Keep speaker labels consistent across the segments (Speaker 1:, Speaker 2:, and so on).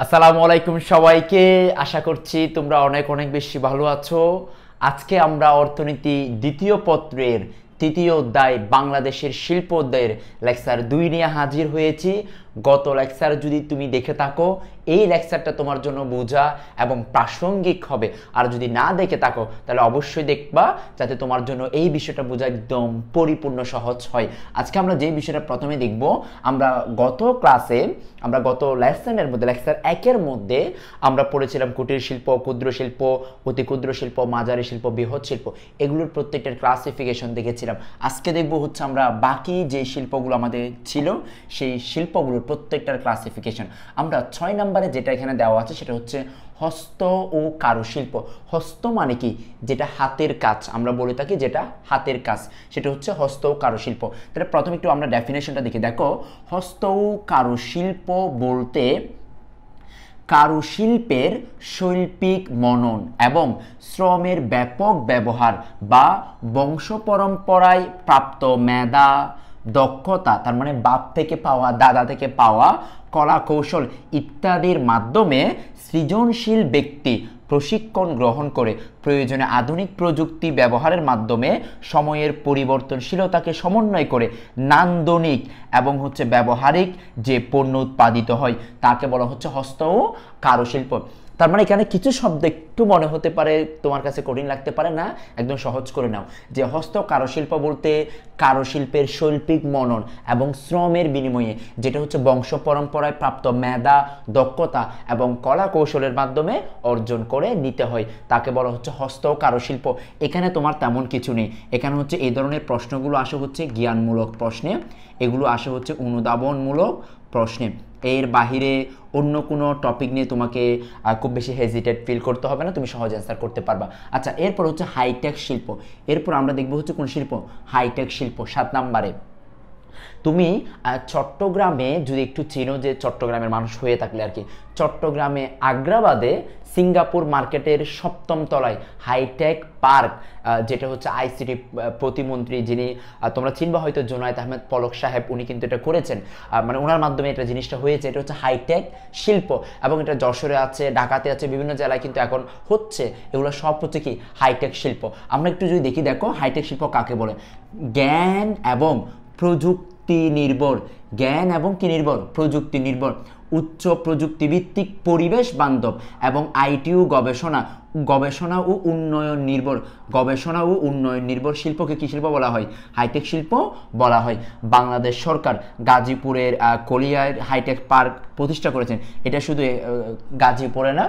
Speaker 1: আসসালামু আলাইকুম সবাইকে। আশা করছি তোমরা অনেক অনেক বেশি ভালো আছো। আজকে আমরা অর্থনীতি দ্বিতীয় পত্রের তৃতীয় অধ্যায় বাংলাদেশের শিল্প অধ্যায়ের লেকচার 2 নিয়ে হাজির হয়েছি। গত লেকচার যদি তুমি দেখে থাকো, এই লেকচারটা তোমার জন্য বোঝা এবং প্রাসঙ্গিক হবে। আর যদি না দেখে থাকো তাহলে অবশ্যই দেখবা, যাতে তোমার জন্য এই বিষয়টা বোঝা একদম পরিপূর্ণ সহজ হয়। আজকে আমরা যে বিষয়টা প্রথমে দেখব, আমরা গত লেসনের মধ্যে লেকচার 1-এর মধ্যে আমরা পড়েছিলাম কুটির শিল্প, ক্ষুদ্র শিল্প, অতি ক্ষুদ্র শিল্প, মাঝারি শিল্প, বৃহৎ শিল্প, এগুলোর প্রত্যেকটার ক্লাসিফিকেশন দেখেছিলাম। আজকে দেখবো হচ্ছে আমরা বাকি যে শিল্পগুলো আমাদের ছিল সেই শিল্পগুলোর প্রত্যেকটার ক্লাসিফিকেশন। আমরা 6 নম্বরে যেটা এখানে দেওয়া আছে সেটা হচ্ছে হস্ত ও কারুশিল্প। হস্ত মানে কি? যেটা হাতের কাজ, আমরা বলে থাকি যেটা হাতের কাজ, সেটা হচ্ছে হস্ত ও কারুশিল্প। তাহলে প্রথমে একটু আমরা ডেফিনেশনটা দেখি। দেখো, হস্ত ও কারুশিল্প বলতে কারুশিল্পের শৈল্পিক মনন এবং শ্রমের ব্যাপক ব্যবহার বা বংশ পরম্পরায় প্রাপ্ত মেধা, দক্ষতা, তার মানে বাপ থেকে পাওয়া, দাদা থেকে পাওয়া কলা কৌশল ইত্যাদির মাধ্যমে সৃজনশীল ব্যক্তি প্রশিক্ষণ গ্রহণ করে প্রয়োজনে আধুনিক প্রযুক্তি ব্যবহারের মাধ্যমে সময়ের পরিবর্তনশীলতাকে সমন্বয় করে নান্দনিক এবং ব্যবহারিক যে পণ্য উৎপাদিত হয় তাকে বলা হচ্ছে হস্ত ও কারুশিল্প। তার মানে এখানে কিছু শব্দ একটু মনে হতে পারে, তোমার কাছে কঠিন লাগতে পারে, না একদম সহজ করে নাও। যে হস্ত কারুশিল্প বলতে কারুশিল্পের শৈল্পিক মনন এবং শ্রমের বিনিময়ে, যেটা হচ্ছে বংশ পরম্পরায় প্রাপ্ত মেধা, দক্ষতা এবং কলা কৌশলের মাধ্যমে অর্জন করে নিতে হয়, তাকে বলা হচ্ছে হস্ত ও কারুশিল্প। এখানে তোমার তেমন কিছু নেই। এখানে হচ্ছে এই ধরনের প্রশ্নগুলো আসে হচ্ছে জ্ঞানমূলক প্রশ্নে, এগুলো আসে হচ্ছে অনুধাবনমূলক প্রশ্নে। এর বাহিরে অন্য কোনো টপিক নিয়ে তোমাকে খুব বেশি হেজিটেট ফিল করতে হবে না, তুমি সহজ অ্যান্সার করতে পারবা। আচ্ছা, এরপর হচ্ছে হাইটেক শিল্প। এরপর আমরা দেখবো হচ্ছে কোন শিল্প? হাইটেক শিল্প 7 নম্বরে। তুমি চট্টগ্রামে যদি একটু চিনো, যে চট্টগ্রামের মানুষ হয়ে থাকলে আর কি, চট্টগ্রামে আগ্রাবাদে সিঙ্গাপুর মার্কেটের 7ম তলায় হাইটেক পার্ক, যেটা হচ্ছে আইসিটি প্রতিমন্ত্রী, যিনি তোমরা চিনবা হয়তো, জুনায়েদ আহমেদ পলক সাহেব, উনি কিন্তু এটা করেছেন, মানে ওনার মাধ্যমে এটা জিনিসটা হয়েছে। এটা হচ্ছে হাইটেক শিল্প এবং এটা যশোরে আছে, ঢাকাতে আছে, বিভিন্ন জেলায় কিন্তু এখন হচ্ছে। এগুলো সব হচ্ছে কি? হাইটেক শিল্প। আমরা একটু যদি দেখি, দেখো হাইটেক শিল্প কাকে বলে? জ্ঞান এবং প্রযুক্তি নির্ভর, জ্ঞান এবং কি নির্ভর? প্রযুক্তি নির্ভর, উচ্চ প্রযুক্তিভিত্তিক, পরিবেশ বান্ধব এবং আইটি ও গবেষণা ও উন্নয়ন নির্ভর শিল্পকে কি শিল্প বলা হয়? হাইটেক শিল্প বলা হয়। বাংলাদেশ সরকার গাজীপুরের কলিয়ায় হাইটেক পার্ক প্রতিষ্ঠা করেছেন। এটা শুধু গাজীপুরে না,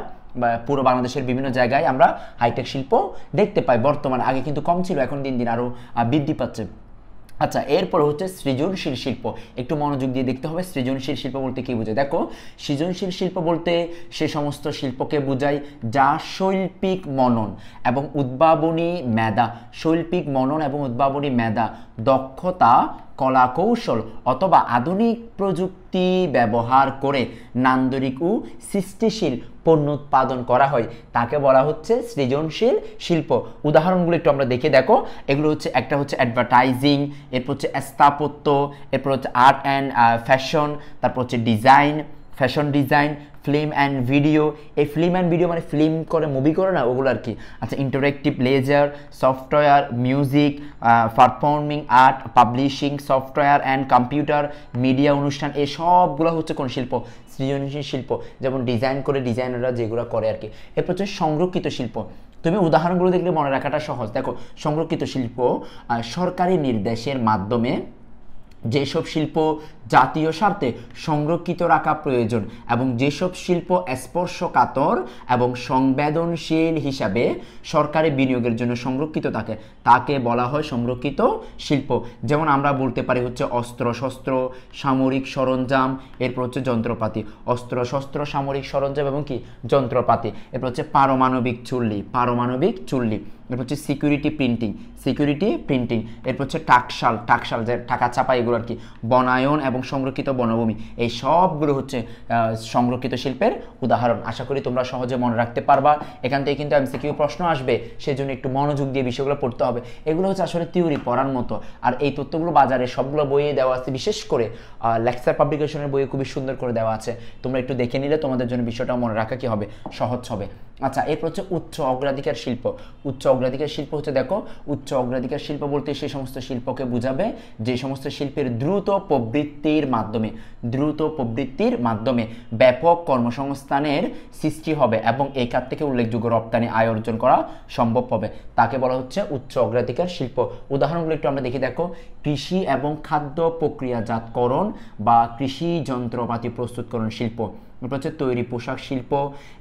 Speaker 1: পুরো বাংলাদেশের বিভিন্ন জায়গায় আমরা হাইটেক শিল্প দেখতে পাই বর্তমানে। আগে কিন্তু কম ছিল, এখন দিন দিন আরও বৃদ্ধি পাচ্ছে। আচ্ছা, এরপর হচ্ছে সৃজনশীল শিল্প। একটু মনোযোগ দিয়ে দেখতে হবে, সৃজনশীল শিল্প বলতে কি বোঝায়। দেখো, সৃজনশীল শিল্প বলতে সে সমস্ত শিল্পকে বোঝায় যা শৈল্পিক মনন এবং উদ্ভাবনী মেধা, দক্ষতা, কলা কৌশল অথবা আধুনিক প্রযুক্তি ব্যবহার করে নান্দনিক ও সৃষ্টিশীল পণ্য উৎপাদন করা হয়, তাকে বলা হচ্ছে সৃজনশীল শিল্প। উদাহরণগুলো একটু আমরা দেখে দেখো। এগুলো হচ্ছে, একটা হচ্ছে অ্যাডভার্টাইজিং, এরপর হচ্ছে স্থাপত্য, এরপর হচ্ছে আর্ট অ্যান্ড ফ্যাশন, তারপর হচ্ছে fashion design, film and video. এই ফিল্ম অ্যান্ড ভিডিও মানে ফিল্ম করে, মুভি করে না, ওগুলো আর কি। আচ্ছা, interactive leisure, software, music, performing art, publishing, software and computer, media অনুষ্ঠান, এই সবগুলো হচ্ছে কোন শিল্প? সৃজনশীল শিল্প। যেমন ডিজাইন করে, ডিজাইনাররা যেগুলো করে আর কি। এরপর হচ্ছে সংরক্ষিত শিল্প। তুমি উদাহরণগুলো দেখলে মনে রাখাটা সহজ। দেখো, সংরক্ষিত শিল্প সরকারি নির্দেশের মাধ্যমে যেসব শিল্প জাতীয় স্বার্থে সংরক্ষিত রাখা প্রয়োজন এবং যেসব শিল্প স্পর্শকাতর এবং সংবেদনশীল হিসাবে সরকারি বিনিয়োগের জন্য সংরক্ষিত থাকে, তাকে বলা হয় সংরক্ষিত শিল্প। যেমন আমরা বলতে পারি হচ্ছে অস্ত্র শস্ত্র, সামরিক সরঞ্জাম, এরপর হচ্ছে যন্ত্রপাতি, অস্ত্র শস্ত্র, সামরিক সরঞ্জাম এবং কি যন্ত্রপাতি। এরপর হচ্ছে পারমাণবিক চুল্লি, এরপর হচ্ছে সিকিউরিটি প্রিন্টিং, এরপর হচ্ছে টাকশাল, যে টাকা ছাপা, এগুলো যেগুলো আর কি, বনায়ন এবং সংরক্ষিত বনভূমি, এই সবগুলো হচ্ছে সংরক্ষিত শিল্পের উদাহরণ। আশা করি তোমরা সহজে মনে রাখতে পারবা। এখান থেকে কিন্তু এমসিকিউ প্রশ্ন আসবে, সেজন্য একটু মনোযোগ দিয়ে বিষয়গুলো পড়তে হবে। এগুলো হচ্ছে আসলে থিওরি পড়ার মতো, আর এই তথ্যগুলো বাজারে সবগুলো বইয়ে দেওয়া আছে, বিশেষ করে লেকচার পাবলিকেশনের বইয়ে খুবই সুন্দর করে দেওয়া আছে। তোমরা একটু দেখে নিলে তোমাদের জন্য বিষয়টা মনে রাখা কি হবে, সহজ হবে। আচ্ছা, এরপর হচ্ছে উচ্চ অগ্রাধিকার শিল্প। উচ্চ অগ্রাধিকার শিল্প হচ্ছে, দেখো উচ্চ অগ্রাধিকার শিল্প বলতে সেই সমস্ত শিল্পকে বোঝাবে যে সমস্ত শিল্পের দ্রুত প্রবৃত্তির মাধ্যমে ব্যাপক কর্মসংস্থানের সৃষ্টি হবে এবং এই খাত থেকে উল্লেখযোগ্য রপ্তানি আয় অর্জন করা সম্ভব হবে, তাকে বলা হচ্ছে উচ্চ অগ্রাধিকার শিল্প। উদাহরণগুলো একটু আমরা দেখি। দেখো, কৃষি এবং খাদ্য প্রক্রিয়াজাতকরণ বা কৃষি যন্ত্রপাতি প্রস্তুতকরণ শিল্প, এরপর হচ্ছে তৈরি পোশাক শিল্প,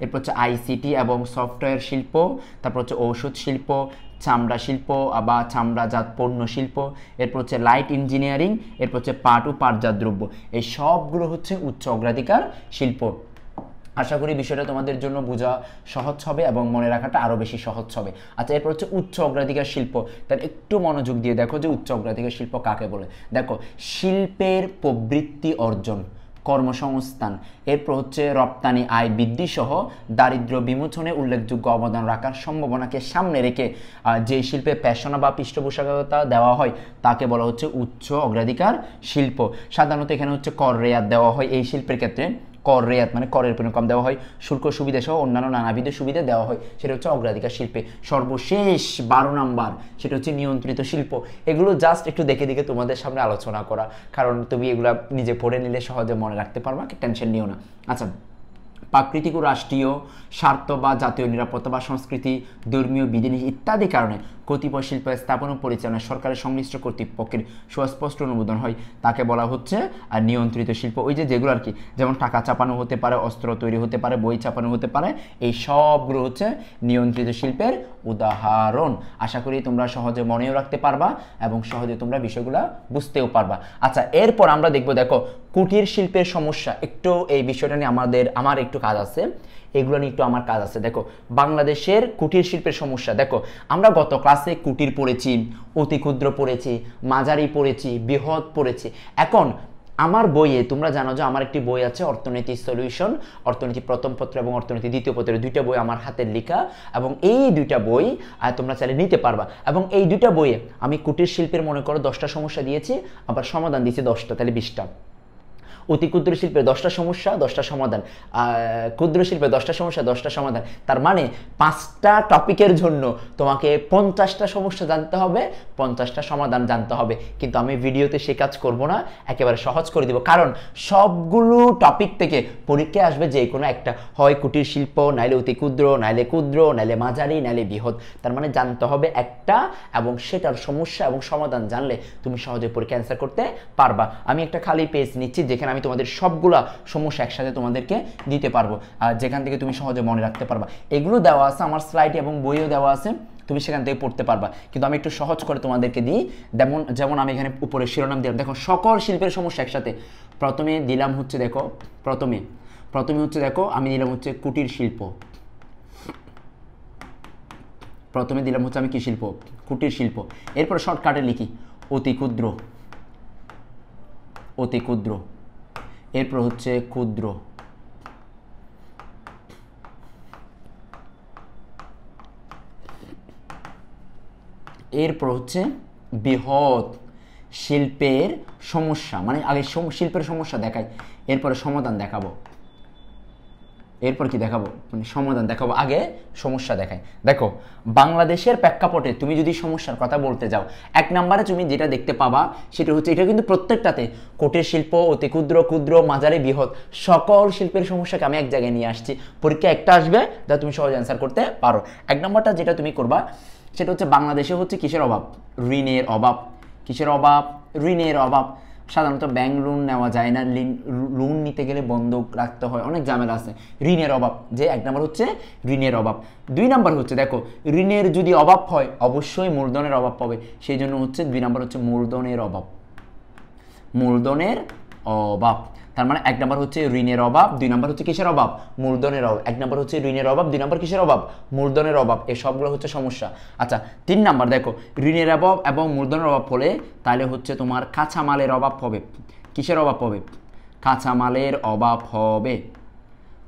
Speaker 1: এরপর হচ্ছে আইসিটি এবং সফটওয়্যার শিল্প, তারপর হচ্ছে ঔষধ শিল্প, চামড়া শিল্প বা চামড়াজাত পণ্য শিল্প, এরপর হচ্ছে লাইট ইঞ্জিনিয়ারিং, এরপর হচ্ছে পাট ও পাটজাত দ্রব্য। এই সবগুলো হচ্ছে উচ্চ অগ্রাধিকার শিল্প। আশা করি বিষয়টা তোমাদের জন্য বোঝা সহজ হবে এবং মনে রাখাটা আরও বেশি সহজ হবে। আচ্ছা, এরপর হচ্ছে উচ্চ অগ্রাধিকার শিল্প। তার একটু মনোযোগ দিয়ে দেখো যে উচ্চ অগ্রাধিকার শিল্প কাকে বলে। দেখো, শিল্পের প্রবৃত্তি অর্জন, কর্মসংস্থান, এরপর হচ্ছে রপ্তানি আয় বৃদ্ধি সহ দারিদ্র্য বিমোচনে উল্লেখযোগ্য অবদান রাখার সম্ভাবনাকে সামনে রেখে যে শিল্পে পেশনা বা পৃষ্ঠপোষকতা দেওয়া হয় তাকে বলা হচ্ছে উচ্চ অগ্রাধিকার শিল্প। সাধারণত এখানে হচ্ছে কর রেয়াত দেওয়া হয় এই শিল্পের ক্ষেত্রে। কর রেয়াত মানে করের পরিমাণ কম দেওয়া হয়, শুল্ক সুবিধা সহ অন্যান্য নানাবিধ সুবিধা দেওয়া হয়, সেটা হচ্ছে অগ্রাধিকার শিল্পে। সর্বশেষ 12 নাম্বার, সেটা হচ্ছে নিয়ন্ত্রিত শিল্প। এগুলো জাস্ট একটু দেখে দেখে তোমাদের সামনে আলোচনা করা, কারণ তুমি এগুলো নিজে পড়ে নিলে সহজে মনে রাখতে পারবা, টেনশন নিও না। আচ্ছা, প্রাকৃতিক ও রাষ্ট্রীয় স্বার্থ বা জাতীয় নিরাপত্তা বা সংস্কৃতি, ধর্মীয় বিধিনিষেধ ইত্যাদি কারণে কতিপয় শিল্প স্থাপন ও পরিচালনায় সরকারের সংশ্লিষ্ট কর্তৃপক্ষের সুস্পষ্ট অনুমোদন হয়, তাকে বলা হচ্ছে আর নিয়ন্ত্রিত শিল্প। ওই যেগুলো আর কি, যেমন টাকা চাপানো হতে পারে, অস্ত্র তৈরি হতে পারে, বই চাপানো হতে পারে, এই সবগুলো হচ্ছে নিয়ন্ত্রিত শিল্পের উদাহরণ। আশা করি তোমরা সহজে মনেও রাখতে পারবা এবং সহজে তোমরা বিষয়গুলো বুঝতেও পারবা। আচ্ছা, এরপর আমরা দেখবো, দেখো কুটির শিল্পের সমস্যা। একটু এই বিষয়টা নিয়ে আমার একটু কাজ আছে, এগুলো নিয়ে একটু আমার কাজ আছে। দেখো, বাংলাদেশের কুটির শিল্পের সমস্যা। দেখো, আমরা গত ক্লাসে কুটির পড়েছি, অতি ক্ষুদ্র পড়েছি, মাঝারি পড়েছি, বৃহৎ পড়েছি। এখন আমার বইয়ে তোমরা জানো যে আমার একটি বই আছে, অর্থনীতি সলিউশন, অর্থনীতি প্রথম পত্র এবং অর্থনীতি দ্বিতীয় পত্রের দুইটা বই আমার হাতের লেখা, এবং এই দুইটা বই তোমরা চাইলে নিতে পারবা। এবং এই দুইটা বইয়ে আমি কুটির শিল্পের মনে করো 10টা সমস্যা দিয়েছি, আবার সমাধান দিয়েছি 10টা, তাহলে 20টা। অতি ক্ষুদ্র শিল্পের 10টা সমস্যা, 10টা সমাধান, ক্ষুদ্র শিল্পের 10টা সমস্যা, 10টা সমাধান। তার মানে 5টা টপিকের জন্য তোমাকে 50টা সমস্যা জানতে হবে, 50টা সমাধান জানতে হবে। কিন্তু আমি ভিডিওতে সে কাজ করব না, একেবারে সহজ করে দিব, কারণ সবগুলো টপিক থেকে পরীক্ষায় আসবে যে কোনো একটা, হয় কুটির শিল্প, নাইলে অতি ক্ষুদ্র, নাইলে মাঝারি, নাইলে বৃহৎ। তার মানে জানতে হবে একটা, এবং সেটার সমস্যা এবং সমাধান জানলে তুমি সহজে পরীক্ষা অ্যান্সার করতে পারবা। আমি একটা খালি পেজ নিচ্ছি যেখানে আমি তোমাদের সবগুলা সমস্যা একসাথে তোমাদেরকে দিতে পারবো, যেখান থেকে তুমি সহজে মনে রাখতে পারবা। এগুলো দেওয়া আছে আমার স্লাইডে এবং বইও দেওয়া আছে, তুমি সেখান থেকে পড়তে পারবা। কিন্তু আমি একটু সহজ করে তোমাদেরকে দিই, যেমন আমি এখানে উপরে শিরোনাম দিলাম, দেখো সকল শিল্পের সমস্যা একসাথে। প্রথমে দিলাম হচ্ছে, দেখো প্রথমে হচ্ছে, দেখো আমি দিলাম হচ্ছে কুটির শিল্প। প্রথমে দিলাম হচ্ছে আমি কি শিল্প, কুটির শিল্প। এরপর শর্টকাটে লিখি অতি ক্ষুদ্র, এরপর হচ্ছে ক্ষুদ্র, এরপর হচ্ছে বৃহৎ শিল্পের সমস্যা, মানে আগে শিল্পের সমস্যা দেখাই, এরপরে সমাধান দেখাবো। এরপর কি দেখাবো, মানে সমাধান দেখাবো, আগে সমস্যা দেখাই। দেখো, বাংলাদেশের প্রেক্ষাপটে তুমি যদি সমস্যার কথা বলতে যাও, 1 নম্বরে তুমি যেটা দেখতে পাবা সেটা হচ্ছে, এটা কিন্তু প্রত্যেকটাতে কুটির শিল্প, অতি ক্ষুদ্র, ক্ষুদ্র, মাঝারি, বৃহৎ, সকল শিল্পের সমস্যাকে আমি এক জায়গায় নিয়ে আসছি। পরীক্ষা একটা আসবে যা তুমি সহজে অ্যান্সার করতে পারো। 1 নম্বরটা যেটা তুমি করবা সেটা হচ্ছে, বাংলাদেশে হচ্ছে কিসের অভাব, ঋণের অভাব। কিসের অভাব, ঋণের অভাব। সাধারণত ব্যাংক লোন নেওয়া যায় না, লোন নিতে গেলে বন্ধক রাখতে হয়, অনেক ঝামেলা আছে। ঋণের অভাব, যে 1 নম্বর হচ্ছে ঋণের অভাব। 2 নম্বর হচ্ছে, দেখো ঋণের যদি অভাব হয় অবশ্যই মূলধনের অভাব পাবে, সেই জন্য হচ্ছে 2 নম্বর হচ্ছে মূলধনের অভাব, মূলধনের অভাব। তার মানে 1 নম্বর হচ্ছে ঋণের অভাব, 2 নম্বর হচ্ছে কিসের অভাব? মূলধনের অভাব। 1 নম্বর হচ্ছে ঋণের অভাব, 2 নম্বর কিসের অভাব? মূলধনের অভাব। এই সবগুলো হচ্ছে সমস্যা। আচ্ছা 3 নম্বর দেখো, ঋণের অভাব এবং মূলধনের অভাব হলে তাহলে হচ্ছে তোমার কাঁচামালের অভাব হবে। কিসের অভাব হবে? কাঁচামালের অভাব হবে।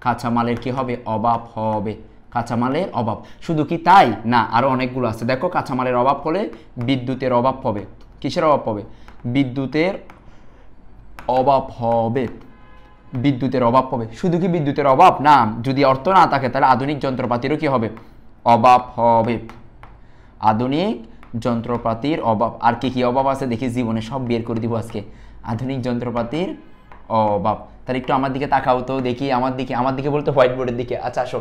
Speaker 1: কাঁচামালের কি হবে? অভাব হবে। কাঁচামালের অভাব। শুধু কি তাই না, আরো অনেকগুলো আছে। দেখো কাঁচামালের অভাব হলে বিদ্যুতের অভাব হবে। কিসের অভাব হবে? বিদ্যুতের অভাব হবে। বিদ্যুতের অভাব হবে। শুধু কি বিদ্যুতের অভাব না, যদি অর্থ না থাকে তাহলে আধুনিক যন্ত্রপাতিরও কি হবে? অভাব হবে। আধুনিক যন্ত্রপাতির অভাব। আর কি কি অভাব আছে দেখি, জীবনে সব বের করে দিব আজকে। আধুনিক যন্ত্রপাতির অভাব। তাহলে একটু আমার দিকে তাকাও তো দেখি, আমার দিকে বলতে হোয়াইট বোর্ডের দিকে। আচ্ছা আসো,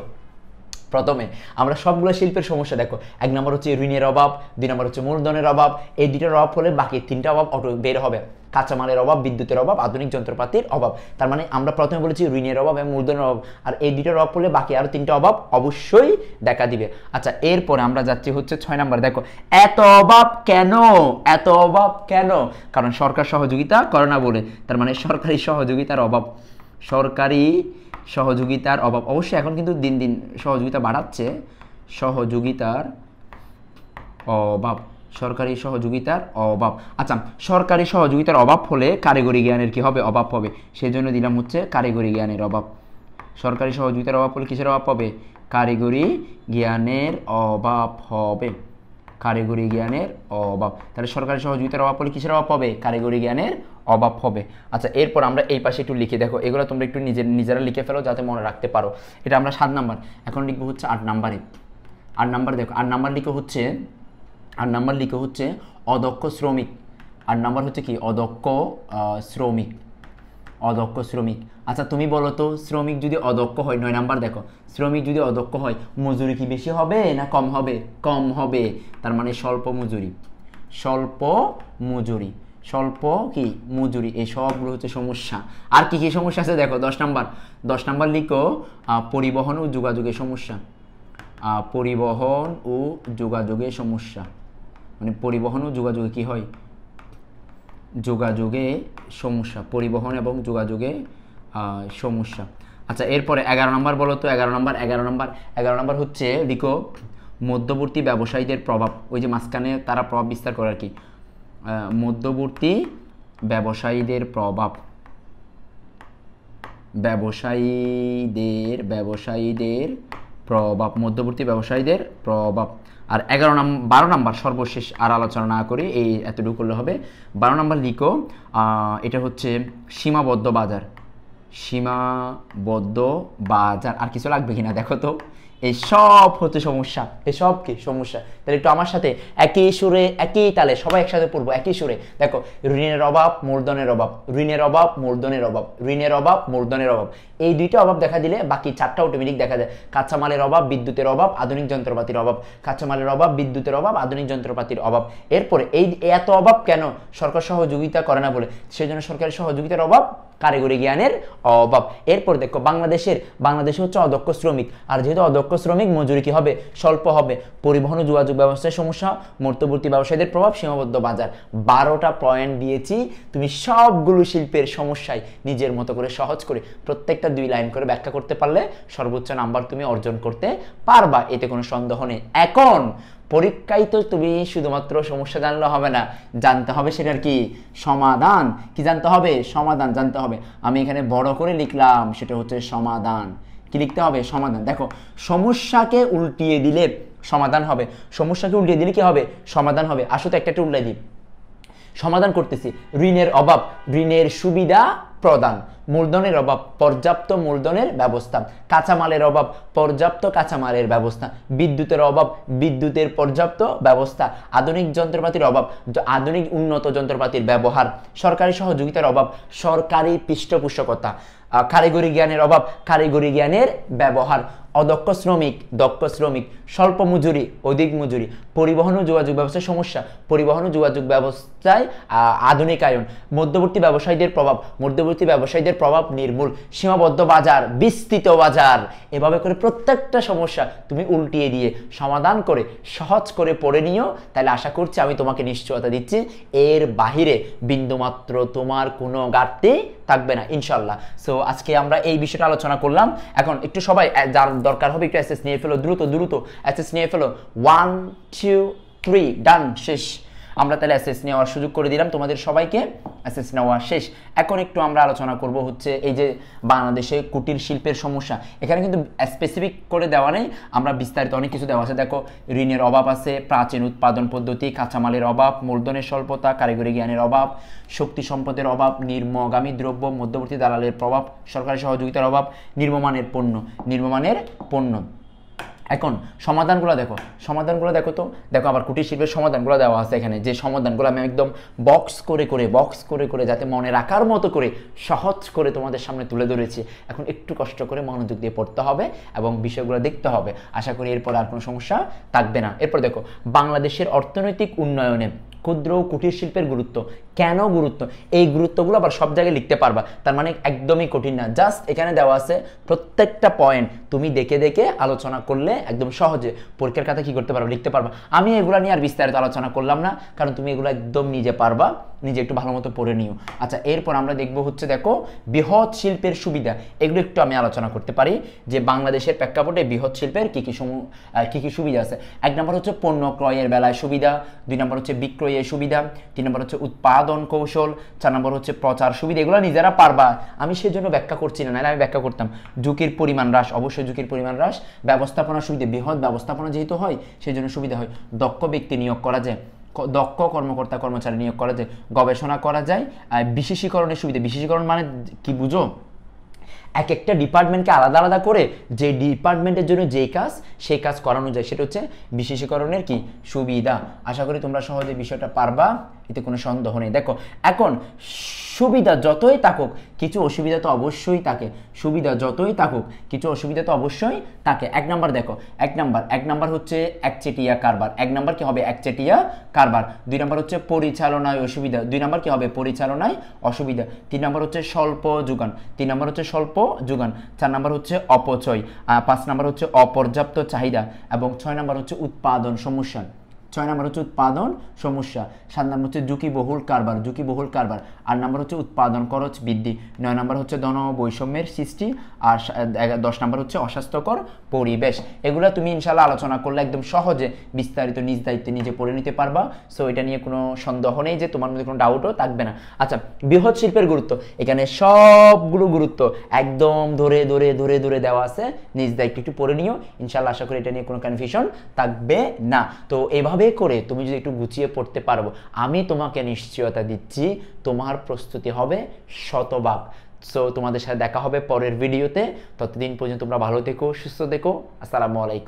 Speaker 1: প্রথমে আমরা সবগুলো শিল্পের সমস্যা দেখো। 1 নম্বর হচ্ছে ঋণের অভাব, 2 নম্বর হচ্ছে মূলধনের অভাব। এই দুটোর অভাব হলে বাকি 3টা অভাব অটো বের হবে। কাঁচামালের অভাব, বিদ্যুতের অভাব, আধুনিক যন্ত্রপাতির অভাব। তার মানে আমরা প্রথমে বলেছি ঋণের অভাব এবং মূলধনের অভাব, আর এই দুটোর অভাব হলে বাকি আরো 3টা অভাব অবশ্যই দেখা দিবে। আচ্ছা এরপরে আমরা যাচ্ছি হচ্ছে 6 নম্বর। দেখো এত অভাব কেন? এত অভাব কেন? কারণ সরকার সহযোগিতা করে না বলে। তার মানে সরকারি সহযোগিতার অভাব। সরকারি সহযোগিতার অভাব। অবশ্যই এখন কিন্তু দিন দিন সহযোগিতা বাড়াচ্ছে। সহযোগিতার অভাব। সরকারি সহযোগিতার অভাব। আচ্ছা সরকারি সহযোগিতার অভাব হলে কারিগরি জ্ঞানের কি হবে? অভাব হবে। সেই জন্য দিলাম হচ্ছে কারিগরি জ্ঞানের অভাব। সরকারি সহযোগিতার অভাব হলে কিসের অভাব হবে? কারিগরি জ্ঞানের অভাব হবে। কারিগরি জ্ঞানের অভাব। তাহলে সরকারি সহযোগিতার অভাব হলে কিসের অভাব হবে? কারিগরি জ্ঞানের অভাব হবে। আচ্ছা এরপর আমরা এই পাশে একটু লিখে দেখো, এগুলো তোমরা একটু নিজেরা লিখে ফেলো যাতে মনে রাখতে পারো। এটা আমরা 7 নাম্বার। এখন লিখবো হচ্ছে 8 নাম্বারে। 8 নাম্বার দেখো, 8 নাম্বার লিখে হচ্ছে অদক্ষ শ্রমিক। 8 নাম্বার হচ্ছে কি? অদক্ষ শ্রমিক। অদক্ষ শ্রমিক। আচ্ছা তুমি বলো তো, শ্রমিক যদি অদক্ষ হয়, 9 নাম্বার দেখো, শ্রমিক যদি অদক্ষ হয় মজুরি কি বেশি হবে না কম হবে? কম হবে। তার মানে স্বল্প মজুরি। স্বল্প মজুরি। স্বল্প কি? মজুরি। এই সবগুলো হচ্ছে সমস্যা। আর কি কি সমস্যা আছে দেখো, 10 নাম্বার। 10 নাম্বার লিখো পরিবহন ও যোগাযোগের সমস্যা। পরিবহন ও যোগাযোগের সমস্যা। মানে পরিবহন ও যোগাযোগে কি হয়? যোগাযোগে সমস্যা। পরিবহন এবং যোগাযোগে সমস্যা। আচ্ছা এরপরে 11 নম্বর বলো তো। 11 নম্বর হচ্ছে লিখো মধ্যবর্তী ব্যবসায়ীদের প্রভাব। ওই যে মাঝখানে তারা প্রভাব বিস্তার করে আর কি। মধ্যবর্তী ব্যবসায়ীদের প্রভাব। ব্যবসায়ীদের প্রভাব। মধ্যবর্তী ব্যবসায়ীদের প্রভাব। আর 12 নম্বর সর্বশেষ আর আলোচনা না করি, এই এতটুকু করলে হবে। 12 নম্বর লিখো এটা হচ্ছে সীমাবদ্ধ বাজার। সীমাবদ্ধ বাজার। আর কিছু লাগবে কিনা দেখো তো। এই সব হচ্ছে সমস্যা। এই সব কি সমস্যা? তাহলে একটু আমার সাথে একই সুরে একই তালে সবাই একসাথে পড়বো একই সুরে। দেখো ঋণের অভাব, মূলধনের অভাব, ঋণের অভাব, মূলধনের অভাব, ঋণের অভাব, মূলধনের অভাব। এই দুইটা অভাব দেখা দিলে বাকি 4টা অটোমেটিক দেখা যায়। কাঁচামালের অভাব, বিদ্যুতের অভাব, আধুনিক যন্ত্রপাতির অভাব। কাঁচামালের অভাব, বিদ্যুতের অভাব, আধুনিক যন্ত্রপাতির অভাব। এরপরে এই এত অভাব কেন? সরকার সহযোগিতা করে না বলে। সেই জন্য সরকারি সহযোগিতার অভাব, কারিগরি জ্ঞানের অভাব। এরপর দেখো বাংলাদেশে হচ্ছে অদক্ষ শ্রমিক। আর যেহেতু অদক্ষ শ্রমিক মজুরি কি হবে? স্বল্প হবে। পরিবহন ও যোগাযোগ ব্যবস্থায় সমস্যা, মধ্যবর্তী ব্যবসায়ীদের প্রভাব, সীমাবদ্ধ বাজার। 12টা পয়েন্ট দিয়েছি। তুমি সবগুলো শিল্পের সমস্যায় নিজের মতো করে সহজ করে প্রত্যেকটা 2 লাইন করে ব্যাখ্যা করতে পারলে সর্বোচ্চ নাম্বার তুমি অর্জন করতে পারবা, এতে কোনো সন্দেহ নেই। এখন পরীক্ষায় তো তুমি শুধুমাত্র সমস্যা জানলে হবে না, জানতে হবে সেটার কি? সমাধান। কি জানতে হবে? সমাধান জানতে হবে। আমি এখানে বড় করে লিখলাম, সেটা হচ্ছে সমাধান। কি লিখতে হবে? সমাধান। দেখো সমস্যাকে উল্টিয়ে দিলে সমাধান হবে। সমস্যাকে উল্টিয়ে দিলে কি হবে? সমাধান হবে। আসো তো একটা উল্টাই দিই। সমাধান করতেছি। ঋণের অভাব, ঋণের সুবিধা প্রদান। মূলধনের অভাব, পর্যাপ্ত মূলধনের ব্যবস্থা। কাঁচামালের অভাব, পর্যাপ্ত কাঁচামালের ব্যবস্থা। বিদ্যুতের অভাব, বিদ্যুতের পর্যাপ্ত ব্যবস্থা। আধুনিক যন্ত্রপাতির অভাব, আধুনিক উন্নত যন্ত্রপাতির ব্যবহার। সরকারি সহযোগিতার অভাব, সরকারি পৃষ্ঠপোষকতা। কারিগরি জ্ঞানের অভাব, কারিগরি জ্ঞানের ব্যবহার। অদক্ষ শ্রমিক, দক্ষ শ্রমিক। স্বল্প মজুরি, অধিক মজুরি। পরিবহন ও যোগাযোগ ব্যবস্থায় সমস্যা, পরিবহন ও যোগাযোগ ব্যবস্থায় আধুনিকায়ন। মধ্যবর্তী ব্যবসায়ীদের প্রভাব, মধ্যবর্তী ব্যবসায়ীদের দালালের প্রভাব নির্মূল, সীমাবদ্ধ বাজার, বিস্তৃত বাজার, এভাবে করে প্রত্যেকটা সমস্যা তুমি উল্টিয়ে দিয়ে সমাধান করে সহজ করে পড়ে নিও। তাহলে আশা করছি আমি তোমাকে নিশ্চয়তা দিচ্ছি এর বাহিরে বিন্দুমাত্র তোমার কোনো ঘাটতি থাকবে না ইনশাল্লাহ। সো আজকে আমরা এই বিষয়টা আলোচনা করলাম। এখন একটু সবাই যার দরকার হবে একটু এসএস নিয়ে ফেলো, দ্রুত দ্রুত এসএস নিয়ে ফেলো। 1 2 3 ডান, শেষ। আমরা তাহলে এসএস নেওয়ার সুযোগ করে দিলাম তোমাদের সবাইকে, এসএস নেওয়া শেষ। এখন একটু আমরা আলোচনা করব হচ্ছে এই যে বাংলাদেশে কুটির শিল্পের সমস্যা। এখানে কিন্তু স্পেসিফিক করে দেওয়া নেই, আমরা বিস্তারিত অনেক কিছু দেওয়া আছে। দেখো, ঋণের অভাব আছে, প্রাচীন উৎপাদন পদ্ধতি, কাঁচামালের অভাব, মূলধনের স্বল্পতা, কারিগরি জ্ঞানের অভাব, শক্তি সম্পদের অভাব, নিম্নগামী দ্রব্য, মধ্যবর্তী দালালের প্রভাব, সরকারি সহযোগিতার অভাব, নিম্নমানের পণ্য। এখন সমাধানগুলো দেখো, তো দেখো আবার কুটির শিল্পের সমাধানগুলো দেওয়া আছে এখানে, যে সমাধানগুলো আমি একদম বক্স করে যাতে মনে রাখার মতো করে সহজ করে তোমাদের সামনে তুলে ধরেছি। এখন একটু কষ্ট করে মনোযোগ দিয়ে পড়তে হবে এবং বিষয়গুলো দেখতে হবে। আশা করি এরপর আর কোনো সমস্যা থাকবে না। এরপর দেখো, বাংলাদেশের অর্থনৈতিক উন্নয়নে ক্ষুদ্র ও কুটির শিল্পের গুরুত্ব। কেন গুরুত্ব? এই গুরুত্বগুলো আবার সব জায়গায় লিখতে পারবা, তার মানে একদমই কঠিন না। জাস্ট এখানে দেওয়া আছে প্রত্যেকটা পয়েন্ট তুমি দেখে দেখে আলোচনা করলে একদম সহজে পরীক্ষার খাতা কি করতে পারবা, লিখতে পারবা। আমি এগুলো নিয়ে আর বিস্তারিত আলোচনা করলাম না, কারণ তুমি এগুলো একদম নিজে পারবা, নিজে একটু ভালো মতো পড়ে নিও। আচ্ছা, এরপর আমরা দেখবো হচ্ছে দেখো বৃহৎ শিল্পের সুবিধা। এগুলো একটু আমি আলোচনা করতে পারি যে বাংলাদেশের প্রেক্ষাপটে বৃহৎ শিল্পের কি কি সুবিধা আছে। 1 নম্বর হচ্ছে পণ্য ক্রয়ের বেলায় সুবিধা, 2 নম্বর হচ্ছে বিক্রয়ের সুবিধা, 3 নম্বর হচ্ছে উৎপাদন কৌশল, 4 নম্বর হচ্ছে প্রচার সুবিধা। এগুলো নিজেরা পারবা, আমি সেজন্য ব্যাখ্যা করছি না, নাহলে আমি ব্যাখ্যা করতাম। ঝুঁকির পরিমাণ হ্রাস, অবশ্যই ঝুঁকির পরিমাণ হ্রাস। ব্যবস্থাপনা সুবিধা, বৃহৎ ব্যবস্থাপনা যেহেতু হয় সেই জন্য সুবিধা হয়। দক্ষ ব্যক্তি নিয়োগ করা যায়, দক্ষ কর্মকর্তা কর্মচারী নিয়োগ করা যায়, গবেষণা করা যায়। বিশেষীকরণের সুবিধা, বিশেষীকরণ মানে কি বুঝো? এক একটা ডিপার্টমেন্টকে আলাদা আলাদা করে যে ডিপার্টমেন্টের জন্য যেই কাজ সেই কাজ করানো যায়, সেটা হচ্ছে বিশেষীকরণের কি সুবিধা। আশা করি তোমরা সহজে বিষয়টা পারবা, এতে কোনো সন্দেহ নেই। দেখো, এখন সুবিধা যতই থাকুক কিছু অসুবিধা তো অবশ্যই থাকে, সুবিধা যতই থাকুক কিছু অসুবিধা তো অবশ্যই থাকে। 1 নম্বর দেখো, 1 নম্বর হচ্ছে একচেটিয়া কারবার। 1 নম্বর কি হবে? একচেটিয়া কারবার। 2 নম্বর হচ্ছে পরিচালনায় অসুবিধা। 2 নম্বর কি হবে? পরিচালনায় অসুবিধা। 3 নম্বর হচ্ছে স্বল্প যোগান। 3 নম্বর হচ্ছে স্বল্প যোগান। 4 নম্বর হচ্ছে অপচয়। 5 নম্বর হচ্ছে অপর্যাপ্ত চাহিদা এবং 6 নম্বর হচ্ছে উৎপাদন সমস্যা। 6 নম্বর হচ্ছে উৎপাদন সমস্যা। 7 নম্বর হচ্ছে ঝুঁকিবহুল কারবার। 8 নম্বর হচ্ছে উৎপাদন খরচ বৃদ্ধি। 9 নম্বর হচ্ছে ধন বৈষম্যের সৃষ্টি। আর 10 নম্বর হচ্ছে অস্বাস্থ্যকর পরিবেশ। এগুলো তুমি ইনশাআল্লাহ আলোচনা করলে একদম সহজে বিস্তারিত নিজ দায়িত্বে নিজে পড়ে নিতে পারবা। সো এটা নিয়ে কোনো সন্দেহ নেই যে তোমার মধ্যে কোনো ডাউটও থাকবে না। আচ্ছা, বৃহৎ শিল্পের গুরুত্ব, এখানে সবগুলো গুরুত্ব একদম ধরে ধরে ধরে ধরে দেওয়া আছে, নিজ দায়িত্ব একটু পড়ে নিও ইনশাআল্লাহ। আশা করি এটা নিয়ে কোনো কনফিউশন থাকবে না। তো এইভাবে করে তুমি যদি একটু গুছিয়ে পড়তে পারবো, আমি তোমাকে নিশ্চয়তা দিচ্ছি তোমার প্রস্তুতি হবে শতভাগ। সো তোমাদের সাথে দেখা হবে পরের ভিডিওতে। ততদিন পর্যন্ত তোমরা ভালো থেকো, সুস্থ থেকো। আসসালামু আলাইকুম।